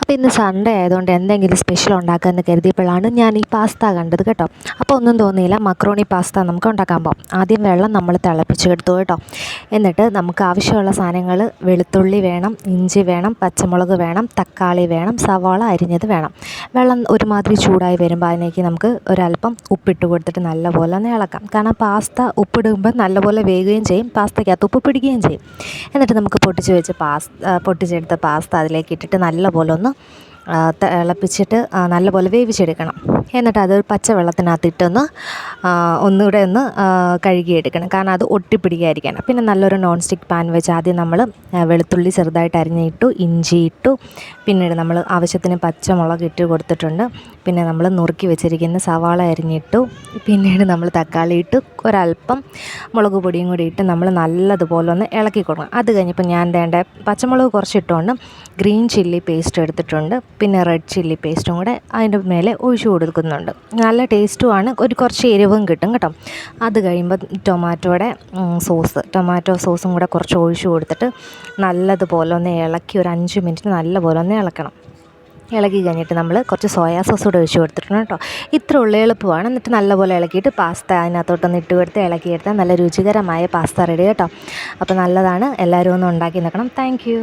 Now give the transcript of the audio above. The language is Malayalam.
അപ്പോൾ ഇന്ന് സൺഡേ ആയതുകൊണ്ട് എന്തെങ്കിലും സ്പെഷ്യൽ ഉണ്ടാക്കാമെന്ന് കരുതിയപ്പോഴാണ് ഞാൻ ഈ പാസ്ത കണ്ടത് കേട്ടോ. അപ്പോൾ ഒന്നും തോന്നിയില്ല, മക്രോണി പാസ്ത നമുക്ക് ഉണ്ടാക്കാൻ പോകാം. ആദ്യം വെള്ളം നമ്മൾ തിളപ്പിച്ചെടുത്തു കേട്ടോ. എന്നിട്ട് നമുക്ക് ആവശ്യമുള്ള സാധനങ്ങൾ വെളുത്തുള്ളി വേണം, ഇഞ്ചി വേണം, പച്ചമുളക് വേണം, തക്കാളി വേണം, സവാള അരിഞ്ഞത് വേണം. വെള്ളം ഒരുമാതിരി ചൂടായി വരുമ്പോൾ അതിലേക്ക് നമുക്ക് ഒരല്പം ഉപ്പിട്ട് കൊടുത്തിട്ട് നല്ലപോലെ ഒന്ന് ഇളക്കാം. കാരണം പാസ്ത ഉപ്പിടുമ്പോൾ നല്ലപോലെ വേകുകയും ചെയ്യും, പാസ്തയ്ക്കകത്ത് ഉപ്പ് പിടിക്കുകയും ചെയ്യും. എന്നിട്ട് നമുക്ക് പൊട്ടിച്ചെടുത്ത പാസ്ത അതിലേക്ക് ഇട്ടിട്ട് നല്ലപോലെ ഒന്ന് തിളപ്പിച്ചിട്ട് നല്ലപോലെ വേവിച്ചെടുക്കണം. എന്നിട്ട് അത് പച്ചവെള്ളത്തിനകത്തിട്ടൊന്ന് ഒന്നുകൂടെ ഒന്ന് കഴുകിയെടുക്കണം, കാരണം അത് ഒട്ടിപ്പിടിക്കാതിരിക്കാൻ. പിന്നെ നല്ലൊരു നോൺ സ്റ്റിക്ക് പാൻ വെച്ച് ആദ്യം നമ്മൾ വെളുത്തുള്ളി ചെറുതായിട്ട് അരിഞ്ഞിട്ടു, ഇഞ്ചി ഇട്ടു, പിന്നീട് നമ്മൾ ആവശ്യത്തിന് പച്ചമുളക് ഇട്ട് കൊടുത്തിട്ടുണ്ട്. പിന്നെ നമ്മൾ നുറുക്കി വെച്ചിരിക്കുന്ന സവാള അരിഞ്ഞിട്ടു, പിന്നീട് നമ്മൾ തക്കാളി ഇട്ട് ഒരല്പം മുളക് പൊടിയും കൂടി ഇട്ട് നമ്മൾ നല്ലതുപോലെ ഒന്ന് ഇളക്കി കൊടുക്കണം. അത് കഴിഞ്ഞപ്പോൾ ഞാൻ പച്ചമുളക് കുറച്ചിട്ടുകൊണ്ട് ഗ്രീൻ ചില്ലി പേസ്റ്റ് എടുത്തിട്ടുണ്ട്, പിന്നെ റെഡ് ചില്ലി പേസ്റ്റും കൂടെ അതിൻ്റെ മേലെ ഒഴിച്ചു കൊടുക്കുന്നുണ്ട്. നല്ല ടേസ്റ്റുമാണ്, കുറച്ച് എരിവും കിട്ടും കേട്ടോ. അത് കഴിയുമ്പോൾ ടൊമാറ്റോ സോസും കൂടെ കുറച്ച് ഒഴിച്ചു കൊടുത്തിട്ട് നല്ലതുപോലെ ഒന്ന് ഇളക്കി ഒരു 5 മിനിറ്റ് നല്ലപോലെ ഒന്ന് ഇളക്കണം. ഇളക്കി കഴിഞ്ഞിട്ട് നമ്മൾ കുറച്ച് സോയാ സോസ് കൂടെ ഒഴിച്ച് കൊടുത്തിട്ടുണ്ട് കേട്ടോ. ഇത്ര ഉള്ള എളുപ്പമാണ്. എന്നിട്ട് നല്ലപോലെ ഇളക്കിയിട്ട് പാസ്ത അതിനകത്തോട്ടൊന്ന് ഇട്ട് കൊടുത്ത് ഇളക്കിയെടുത്താൽ നല്ല രുചികരമായ പാസ്ത റെഡി കേട്ടോ. അപ്പോൾ നല്ലതാണ്, എല്ലാവരും ഒന്ന് ഉണ്ടാക്കി നോക്കണം. Thank you.